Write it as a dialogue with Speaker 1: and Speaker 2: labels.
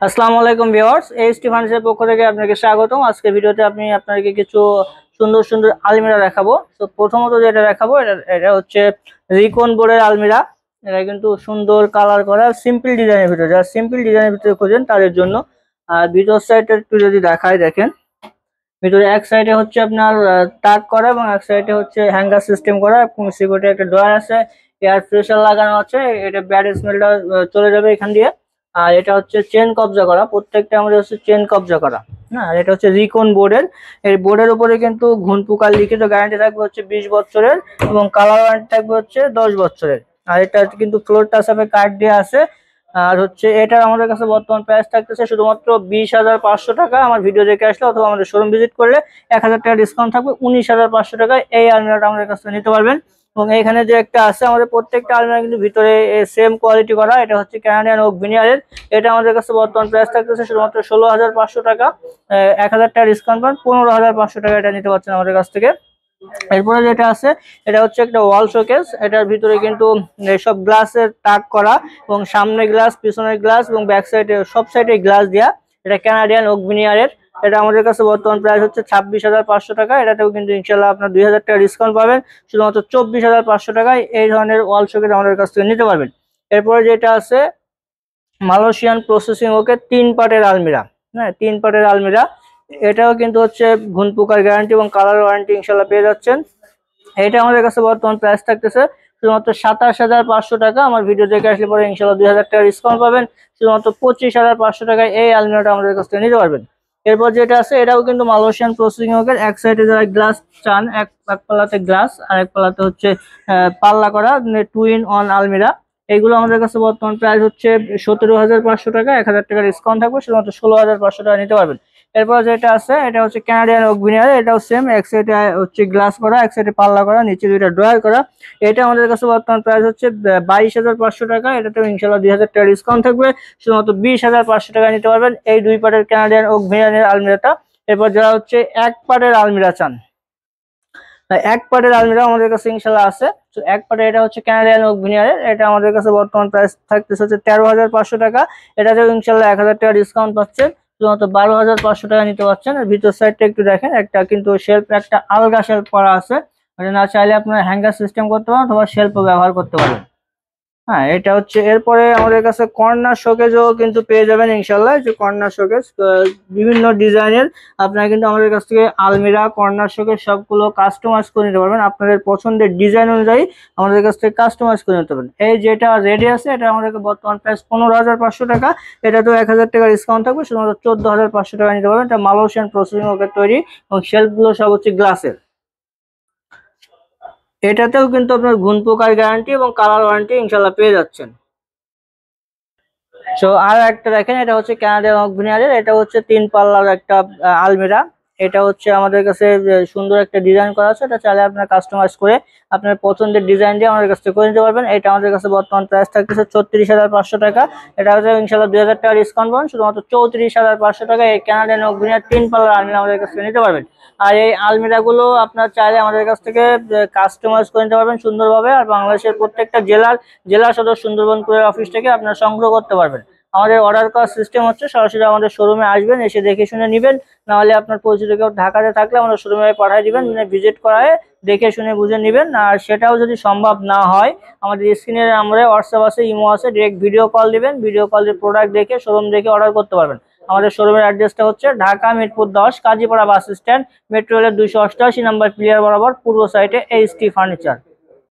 Speaker 1: আসসালামু আলাইকুম viewers, HT ফার্নিচারের পক্ষ থেকে আপনাকে স্বাগতম। আজকে ভিডিওতে আমি আপনাকে কিছু সুন্দর সুন্দর আলমিরা দেখাবো। তো প্রথমত যেটা দেখাবো এটা হচ্ছে রিকন বোর্ডের আলমিরা। এটা কিন্তু সুন্দর কালার করা সিম্পল ডিজাইনের ভিতরে, যারা সিম্পল ডিজাইনের ভিতরে খোঁজেন তাদের জন্য। আর ভিতর সাইডটা একটু যদি দেখায়, দেখেন ভিতরে এক সাইডে হচ্ছে আপনার তাক করা এবং এক সাইডে হচ্ছে হ্যাঙ্গার সিস্টেম করা এবং সিকিউরিটি একটা ড্রয়ার আছে, এয়ার ফ্রেশার লাগানো আছে। এটা ব্যাড স্মেলটা চলে যাবে এখান দিয়ে। আর এটা হচ্ছে চেন কবজা করা, প্রত্যেকটা আমাদের হচ্ছে চেন কবজা করা। হ্যাঁ, আর এটা হচ্ছে রিকন বোর্ডের। এই বোর্ডের উপরে কিন্তু ঘুন পোকার লিখিত গ্যারান্টি থাকবে হচ্ছে 20 বছরের এবং কালার ওয়ারেন্টি থাকবে হচ্ছে 10 বছরের। আর এটা কিন্তু ফ্লোর টাচ আপে কার্ড দেওয়া আছে। আর হচ্ছে এটা আমাদের কাছে বর্তমান প্রাইস থাকতেছে শুধুমাত্র 20,500 টাকা। আমার ভিডিও দেখে আসলে অথবা আমাদের শোরুম ভিজিট করলে 1000 টাকা ডিসকাউন্ট থাকবে, 19,500 টাকায় এই আলমিরাটা আমাদের কাছে নিতে পারবেন। এবং এইখানে যে একটা আছে, আমাদের প্রত্যেকটা আলমিরা কিন্তু ভিতরে সেম কোয়ালিটি করা। এটা হচ্ছে ক্যানাডিয়ান ওক ভিনিয়ারের। এটা আমাদের কাছে বর্তমান প্রাইস থাকতেছে শুধুমাত্র 16,500 টাকা। 1000 টাকা ডিসকাউন্ট পান, 15,500 টাকা এটা নিতে পারছেন আমাদের কাছ থেকে। এরপরে যেটা আছে, এটা হচ্ছে একটা ওয়াল শোকেস। এটার ভিতরে কিন্তু সব গ্লাসের তাক করা এবং সামনে গ্লাস, পিছনের গ্লাস এবং ব্যাক সাইডে সব সাইডে গ্লাস দেওয়া। এটা ক্যানাডিয়ান ওক ভিনিয়ারের। এটা আমাদের কাছে বর্তমান প্রাইস হচ্ছে 26,500 টাকা। এটাতেও কিন্তু ইনশাল্লাহ আপনার 2,000 টাকা ডিসকাউন্ট পাবেন, শুধুমাত্র 24,500 টাকায় এই ধরনের ওয়াল শোকেস আমাদের কাছ থেকে নিতে পারবেন। এরপরে যেটা আছে মালয়েশিয়ান প্রসেসিং ওকে 3 পার্টের আলমিরা। হ্যাঁ, 3 পার্টের আলমিরা। এটাও কিন্তু হচ্ছে ঘুন পোকার গ্যারান্টি এবং কালার ওয়ারেন্টি ইনশাল্লাহ পেয়ে যাচ্ছেন। এটা আমাদের কাছে বর্তমান প্রাইস থাকতেছে শুধুমাত্র 27,500 টাকা। আমার ভিডিও দেখে আসলে পরে ইনশাল্লাহ 2,000 টাকা ডিসকাউন্ট পাবেন, শুধুমাত্র 25,500 টাকায় এই আলমিরাটা আমাদের কাছ থেকে নিতে পারবেন। এরপর যেটা আছে, এটাও কিন্তু মালয়েশিয়ান প্রসেসিং ওকের। এক সাইডে যারা গ্লাস চান, এক পাল্লাতে গ্লাস আর এক পাল্লাতে হচ্ছে পাল্লা করা 2 in 1 আলমিরা। এগুলো আমাদের কাছে বর্তমান প্রাইস হচ্ছে 17,500 টাকা। 1,000 টাকা ডিসকাউন্ট থাকবে, শুধুমাত্র 16,500 টাকা নিতে পারবেন। এরপর যেটা আছে, এটা হচ্ছে ক্যানাডিয়ান ওক ভিনিয়ার। এটাও সেম, এক সাইডে হচ্ছে গ্লাস করা, এক সাইডে পাল্লা করা, নিচে দুইটা ড্রয়ার করা। এটা আমাদের কাছে বর্তমান প্রাইস হচ্ছে 22,500 টাকা। এটাতেও ইনশাল্লাহ 2,000 টাকা ডিসকাউন্ট থাকবে, শুধুমাত্র 20,500 টাকা নিতে পারবেন এই 2 পার্টের ক্যানাডিয়ান ওক ভিনিয়ারের আলমিরাটা। এরপর যারা হচ্ছে এক পার্টের আলমিরা চান, এক পার্টের আলমিরা আমাদের কাছে ইনশাল্লাহ আছে। তো এক পার্টের এটা হচ্ছে ক্যানাডিয়ান ওক ভিনিয়ারের। এটা আমাদের কাছে বর্তমান প্রাইস থাকতেছে হচ্ছে 13,500 টাকা। এটাতেও ইনশাল্লাহ 1,000 টাকা ডিসকাউন্ট পাচ্ছেন, শুধুমাত্র 12,500 টাকা নিতে পারছেন। আর ভিতর সাইডটা একটু দেখেন, একটা কিন্তু শেলফ, একটা আলগা শেলফ করা আছে। মানে না চাইলে আপনার হ্যাঙ্গার সিস্টেম করতে পারেন অথবা শেলফও ব্যবহার করতে পারেন। হ্যাঁ, এটা হচ্ছে। এরপরে আমাদের কাছে কর্নার শোকেজও কিন্তু পেয়ে যাবেন ইনশাল্লাহ। যে কর্নার শোকেজ বিভিন্ন ডিজাইনের, আপনারা কিন্তু আমাদের কাছ থেকে আলমিরা, কর্নার শোকেজ সবগুলো কাস্টমাইজ করে নিতে পারবেন। আপনাদের পছন্দের ডিজাইন অনুযায়ী আমাদের কাছ থেকে কাস্টমাইজ করে নিতে পারবেন। এই যেটা রেডি আছে, এটা আমাদের বর্তমান প্রাইস 15,500 টাকা। এটা তো 1,000 টাকা ডিসকাউন্ট থাকবে, শুধুমাত্র 14,500 টাকা নিতে পারবেন। এটা মালয়েশিয়ান প্রসেসিং ওকে তৈরি এবং শেলফগুলো সব হচ্ছে গ্লাসের। এটাতেও কিন্তু আপনার ঘুন পোকার গ্যারান্টি এবং কালার ওয়ারেন্টি ইনশাল্লাহ পেয়ে যাচ্ছেন। সো আর একটা দেখেন, এটা হচ্ছে ক্যানাডিয়ান ওক ভিনিয়ারের। এটা হচ্ছে 3 পাল্লার একটা আলমিরা। এটা হচ্ছে আমাদের কাছে সুন্দর একটা ডিজাইন করা আছে। এটা চাইলে আপনার কাস্টমাইজ করে আপনার পছন্দের ডিজাইন দিয়ে আমাদের কাছ থেকে করে নিতে পারবেন। এটা আমাদের কাছে বর্তমান প্রাইস থাকতেছে 36,500 টাকা। এটা হচ্ছে ইনশাল্লাহ 2,000 টাকা ডিসকাউন্ট পাবেন, শুধুমাত্র 34,500 টাকা এই ক্যানাডিয়ান ওক ভিনিয়ার 3 পাল্লার আলমিরা আমাদের কাছ থেকে নিতে পারবেন। আর এই আলমিরা গুলো আপনার চাইলে আমাদের কাছ থেকে কাস্টমাইজ করে নিতে পারবেন সুন্দরভাবে। আর বাংলাদেশের প্রত্যেকটা জেলা সদর সুন্দরবন কুরিয়ার অফিস থেকে আপনারা সংগ্রহ করতে পারবেন। আমাদের অর্ডার করার সিস্টেম হচ্ছে সরাসরি আমাদের শোরুমে আসবেন, এসে দেখে শুনে নেবেন। নাহলে আপনার পরিচিত কেউ ঢাকাতে থাকলে আমাদের শোরুমে পাঠিয়ে দিবেন, ভিজিট করায় দেখে শুনে বুঝে নেবেন। আর সেটাও যদি সম্ভব না হয়, আমাদের স্ক্রিনের আমরা হোয়াটসঅ্যাপ আছে, ইমো আছে, ডিরেক্ট ভিডিও কল দিবেন। ভিডিও কল দিয়ে প্রোডাক্ট দেখে, শোরুম দেখে অর্ডার করতে পারবেন। আমাদের শোরুমের অ্যাড্রেসটা হচ্ছে Dhaka Mirpur 10 Kazipara bus stand, metro রেলের 288 নাম্বার প্লেয়ার বরাবর পূর্ব সাইডে এইচটি ফার্নিচার।